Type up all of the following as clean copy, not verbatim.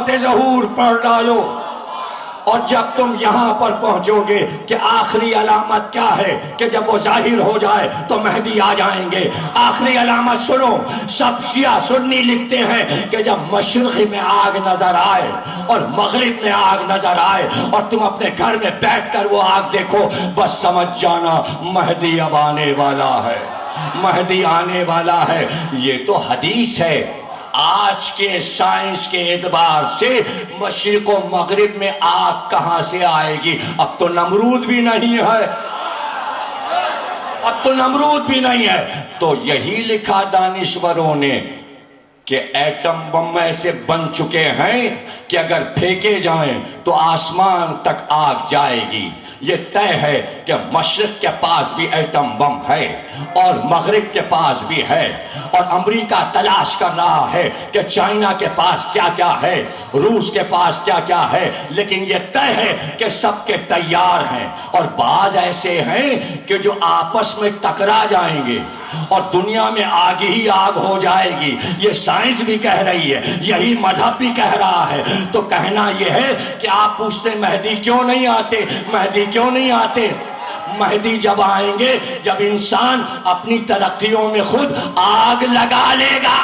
سورۃ ظہور پڑھ ڈالو، اور جب تم یہاں پر پہنچو گے کہ آخری علامت کیا ہے کہ جب وہ ظاہر ہو جائے تو مہدی آ جائیں گے. آخری علامت سنو، سب شیعہ سنی لکھتے ہیں کہ جب مشرق میں آگ نظر آئے اور مغرب میں آگ نظر آئے اور تم اپنے گھر میں بیٹھ کر وہ آگ دیکھو، بس سمجھ جانا مہدی اب آنے والا ہے، مہدی آنے والا ہے. یہ تو حدیث ہے. آج کے سائنس کے اعتبار سے مشرق و مغرب میں آگ کہاں سے آئے گی؟ اب تو نمرود بھی نہیں ہے، اب تو نمرود بھی نہیں ہے. تو یہی لکھا دانشوروں نے کہ ایٹم بم ایسے بن چکے ہیں کہ اگر پھینکے جائیں تو آسمان تک آگ جائے گی. یہ طے ہے کہ مشرق کے پاس بھی ایٹم بم ہے اور مغرب کے پاس بھی ہے، اور امریکہ تلاش کر رہا ہے کہ چائنا کے پاس کیا کیا ہے، روس کے پاس کیا کیا ہے، لیکن یہ طے ہے کہ سب کے تیار ہیں. اور بعض ایسے ہیں کہ جو آپس میں ٹکرا جائیں گے اور دنیا میں آگ ہی آگ ہو جائے گی. یہ سائنس بھی کہہ رہی ہے، یہی مذہب بھی کہہ رہا ہے. تو کہنا یہ ہے کہ آپ پوچھتے مہدی کیوں نہیں آتے، مہدی کیوں نہیں آتے؟ مہدی جب آئیں گے جب انسان اپنی ترقیوں میں خود آگ لگا لے گا.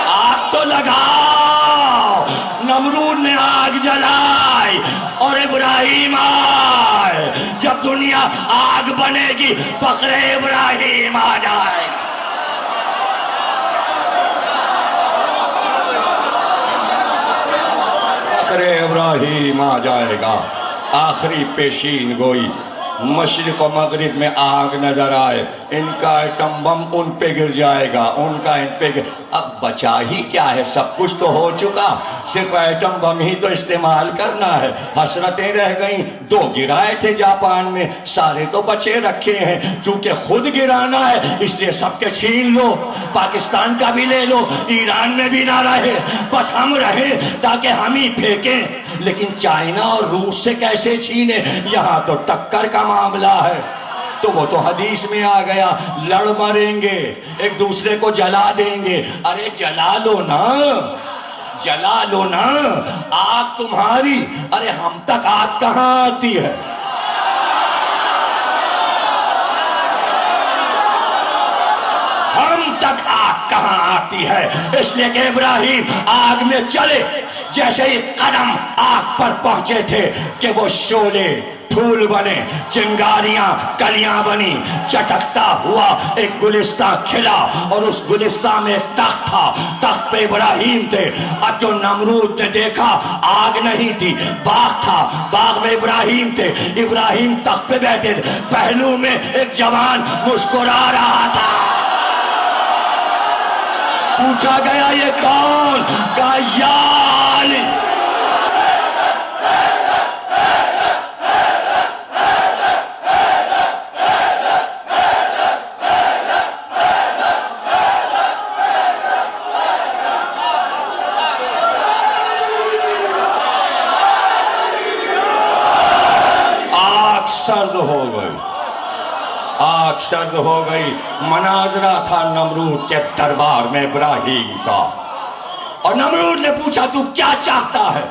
آگ تو لگاؤ. نمرود نے آگ جلائی اور ابراہیم آئے. جب دنیا آگ بنے گی فخر ابراہیم آ جائے گا. فخر ابراہیم آ جائے گا. آخری پیشین گوئی، مشرق و مغرب میں آگ نظر آئے، ان کا ایٹم بم ان پہ گر جائے گا، ان کا ان پہ گر. اب بچا ہی کیا ہے؟ سب کچھ تو ہو چکا، صرف ایٹم بم ہی تو استعمال کرنا ہے. حسرتیں رہ گئیں. 2 گرائے تھے جاپان میں، سارے تو بچے رکھے ہیں. چونکہ خود گرانا ہے اس لیے سب کے چھین لو. پاکستان کا بھی لے لو، ایران میں بھی نہ رہے، بس ہم رہیں تاکہ ہم ہی پھینکیں. لیکن چائنا اور روس سے کیسے چھینے؟ یہاں تو ٹکر کا معاملہ ہے. تو وہ تو حدیث میں آ گیا، لڑ مریں گے، ایک دوسرے کو جلا دیں گے. ارے جلا لو نا، جلا لو نا، آگ تمہاری. ارے ہم تک آگ کہاں آتی ہے؟ ہم تک آگ کہاں آتی ہے؟ اس لیے کہ ابراہیم آگ میں چلے، جیسے ہی قدم آگ پر پہنچے تھے کہ وہ شعلے پھول بنے، چنگاریاں کلیاں بنی، چٹکتا ہوا ایک گلستہ کھلا، اور اس گلستہ میں ایک تخت تھا، تخت پہ ابراہیم تھے. اب جو نمرود نے دیکھا آگ نہیں تھی، باغ تھا، باغ میں ابراہیم تھے، ابراہیم تخت پہ بیٹھے تھے، پہلو میں ایک جوان مسکرا رہا تھا. پوچھا گیا یہ کون؟ کہا یا علی. سرد ہو گئی، آگ سرد ہو گئی. مناظرہ تھا نمرود کے دربار میں ابراہیم کا، اور نمرود نے پوچھا تو کیا چاہتا ہے؟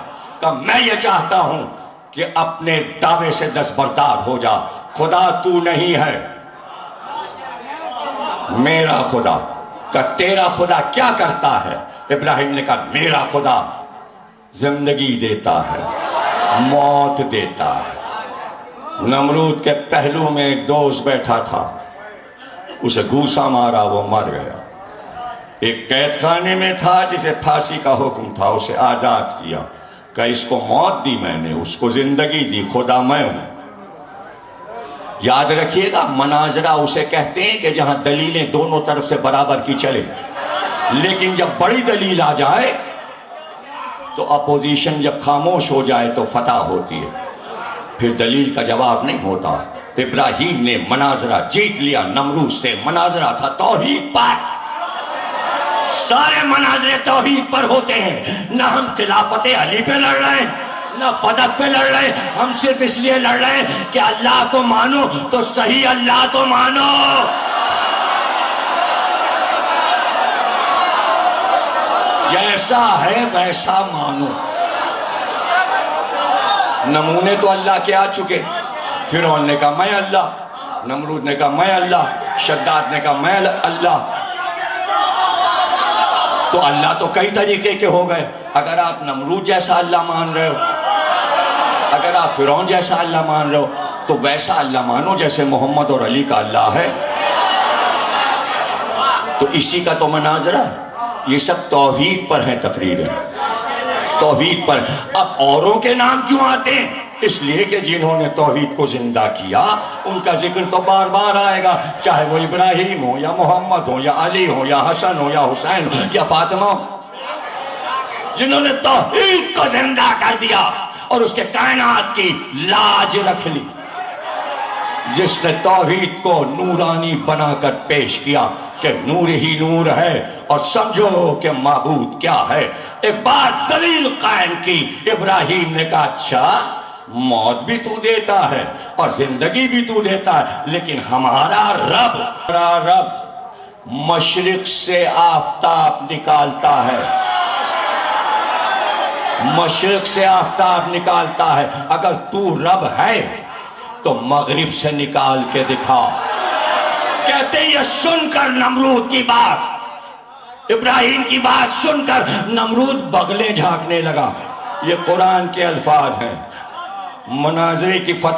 کہ میں یہ چاہتا ہوں کہ اپنے دعوے سے دستبردار ہو جا. خدا تو نہیں ہے، میرا خدا. کہ تیرا خدا کیا کرتا ہے؟ ابراہیم نے کہا میرا خدا زندگی دیتا ہے، موت دیتا ہے. نمرود کے پہلو میں ایک دوست بیٹھا تھا، اسے گھوسا مارا، وہ مر گیا. ایک قید خانے میں تھا جسے پھانسی کا حکم تھا، اسے آزاد کیا. کہ اس کو موت دی میں نے، اس کو زندگی دی، خدا میں ہوں. یاد رکھیے گا، مناظرہ اسے کہتے ہیں کہ جہاں دلیلیں دونوں طرف سے برابر کی چلے. لیکن جب بڑی دلیل آ جائے تو اپوزیشن جب خاموش ہو جائے تو فتح ہوتی ہے، پھر دلیل کا جواب نہیں ہوتا. ابراہیم نے مناظرہ جیت لیا نمرود سے. مناظرہ تھا توحید پر. سارے مناظرے توحید پر ہوتے ہیں. نہ ہم خلافت علی پہ لڑ رہے ہیں، نہ فدق پہ لڑ رہے ہیں. ہم صرف اس لیے لڑ رہے ہیں کہ اللہ کو مانو تو صحیح اللہ کو مانو. جیسا ہے ویسا مانو. نمونے تو اللہ کے آ چکے. فرعون نے کہا میں اللہ، نمرود نے کہا میں اللہ، شداد نے کہا میں اللہ. تو اللہ تو کئی طریقے کے ہو گئے. اگر آپ نمرود جیسا اللہ مان رہے ہو، اگر آپ فرعون جیسا اللہ مان رہے ہو، تو ویسا اللہ مانو جیسے محمد اور علی کا اللہ ہے. تو اسی کا تو مناظرہ ہے. یہ سب توحید پر ہیں تقریریں، توحید پر. اب اوروں کے نام کیوں آتے ہیں؟ اس لیے کہ جنہوں نے توحید کو زندہ کیا ان کا ذکر تو بار بار آئے گا، چاہے وہ ابراہیم ہو یا محمد ہو یا علی ہو یا حسن ہو یا حسین ہو یا فاطمہ ہو. جنہوں نے توحید کو زندہ کر دیا اور اس کے کائنات کی لاج رکھ لی. جس نے توحید کو نورانی بنا کر پیش کیا کہ نور ہی نور ہے اور سمجھو کہ معبود کیا ہے. ایک بار دلیل قائم کی. ابراہیم نے کہا اچھا موت بھی تو دیتا ہے اور زندگی بھی تو دیتا ہے، لیکن ہمارا رب مشرق سے آفتاب نکالتا ہے، مشرق سے آفتاب نکالتا ہے. اگر تو رب ہے تو مغرب سے نکال کے دکھا. کہتے یہ سن کر نمرود کی بات، ابراہیم کی بات سن کر نمرود بغلیں جھانکنے لگا. یہ قرآن کے الفاظ ہیں. مناظرے کی فتح